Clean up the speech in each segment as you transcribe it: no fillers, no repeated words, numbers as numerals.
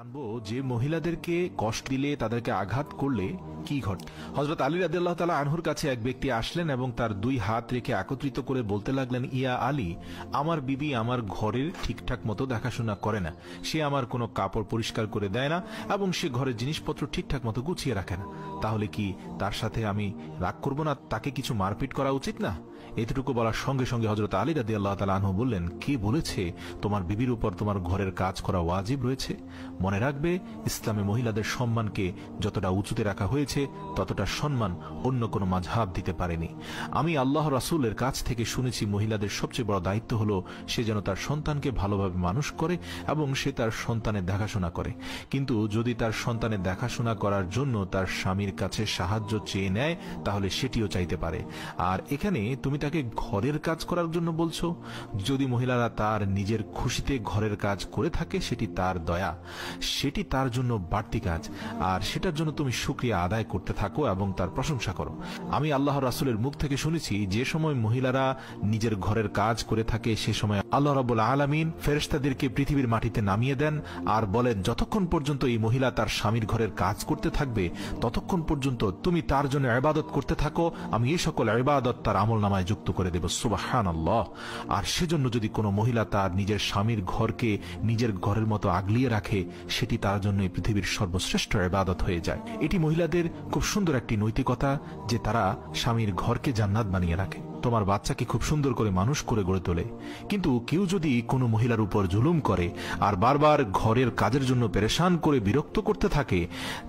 জানবো যে মহিলাদেরকে কষ্ট দিলে তাদেরকে আঘাত করলে কি ঘটে। হযরত আলী রাদিয়াল্লাহু তাআলা আনহুর কাছে এক ব্যক্তি আসলেন এবং তার দুই হাত রেখে একত্রিত করে বলতে লাগলেন, ইয়া আলী, আমার বিবি আমার ঘরের ঠিকঠাক মতো দেখাশোনা করে না, সে আমার কোনো কাপড় পরিষ্কার করে দেয় না এবং সে ঘরের জিনিসপত্র ঠিকঠাক মতো গুছিয়ে রাখে না। তাহলে কি তার সাথে আমি রাগ করব না? তাকে কিছু মারপিট করা উচিত না? এতটুকু বলার সঙ্গে সঙ্গে হযরত আলী রাদিয়াল্লাহু তাআলা আনহু বললেন, কে বলেছে তোমার বিবির উপর তোমার ঘরের কাজ করা ওয়াজিব রয়েছে? মনে রাখবে, ইসলামে মহিলাদের সম্মানকে যতটা উঁচুতে রাখা হয়েছে ততটা সম্মান অন্য কোনো মাযহাব দিতে পারেনি। আমি আল্লাহ রাসূলের কাছ থেকে শুনেছি মহিলাদের সবচেয়ে বড় দায়িত্ব হলো সে যেন তার সন্তানকে ভালোভাবে মানুষ করে এবং সে তার সন্তানের দেখাশোনা করে। কিন্তু যদি তার সন্তানের দেখাশোনা করার জন্য তার স্বামীর কাছে সাহায্য চেয়ে নেয় তাহলে সেটিও চাইতে পারে। আর এখানে তুমি তাকে ঘরের কাজ করার জন্য বলছো। যদি মহিলারা তার নিজের খুশিতে ঘরের কাজ করে থাকে সেটি তার দয়া, সেটি তার জন্য বাড়তি কাজ, আর সেটার জন্য তুমি শুকরিয়া আদায় করতে থাকো এবং তার প্রশংসা করো। আমি আল্লাহ রাসূলের মুখ থেকে শুনেছি যে সময় মহিলারা নিজের ঘরের কাজ করে থাকে সে সময় আল্লাহ রাব্বুল আলামিন ফেরেশতাদেরকে পৃথিবীর মাটিতে নামিয়ে দেন আর বলেন, যতক্ষণ পর্যন্ত এই মহিলা তার স্বামীর ঘরের কাজ করতে থাকবে ততক্ষণ পর্যন্ত তুমি তার জন্য ইবাদত করতে থাকো, আমি এই সকল ইবাদত তার আমলনামায় যুক্ত করে দেব। সুবহানাল্লাহ। আর সেজন্য যদি কোনো মহিলা তার নিজের স্বামীর ঘরকে নিজের ঘরের মতো আগলিয়ে রাখে সেটি তার জন্য এই পৃথিবীর সর্বশ্রেষ্ঠ ইবাদত হয়ে যায়। এটি মহিলাদের খুব সুন্দর একটি নৈতিকতা যে তারা স্বামীর ঘরকে জান্নাত বানিয়ে রাখে, তোমার বাচ্চাকে খুব সুন্দর করে মানুষ করে গড়ে তোলে। কিন্তু কেউ যদি কোনো মহিলার উপর জুলুম করে আর বারবার ঘরের কাজের জন্য পেরেশান করে বিরক্ত করতে থাকে,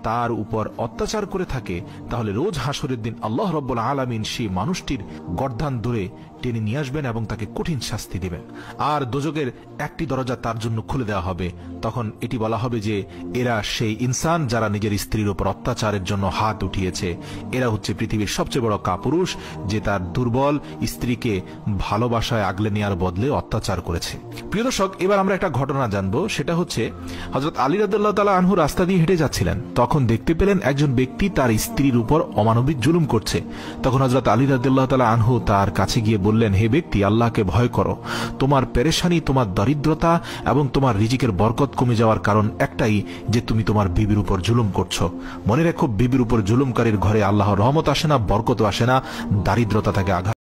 তার উপর অত্যাচার করে থাকে, তাহলে রোজ হাসরের দিন আল্লাহ রাব্বুল আলামিন সেই মানুষটির গর্দান ধরে টেনে নিয়ে আসবেন এবং তাকে কঠিন শাস্তি দিবেন। আর দোজখের একটি দরজা তার জন্য খুলে দেওয়া হবে। তখন এটি বলা হবে যে এরা সেই ইনসান যারা নিজের স্ত্রীর উপর অত্যাচারের জন্য হাত উঠিয়েছে। এরা হচ্ছে পৃথিবীর সবচেয়ে বড় কাপুরুষ যে তার দুর্বল স্ত্রীকে ভালোবাসায় আগলে নেওয়ার বদলে অত্যাচার করেছে। প্রিয় দর্শক, এবার আমরা একটা ঘটনা জানবো। সেটা হচ্ছে হযরত আলী রাদিয়াল্লাহু তাআলা আনহু রাস্তা দিয়ে হেঁটে যাচ্ছিলেন, তখন দেখতে পেলেন একজন ব্যক্তি তার স্ত্রীর উপর অমানবিক জুলুম করছে। তখন হযরত আলী রাদিয়াল্লাহু তাআলা আনহু তার কাছে গিয়ে বললেন, হে ব্যক্তি, আল্লাহকে ভয় করো। তোমার পেরেশানি, তোমার দরিদ্রতা এবং তোমার রিজিকের বরকত কমে যাওয়ার কারণ একটাই যে তুমি তোমার বিবির উপর জুলুম করছো। মনে রেখো, বিবির উপর জুলুমকারীর ঘরে আল্লাহর রহমত আসে না, বরকত আসে না, দারিদ্রতা তাকে আঘাত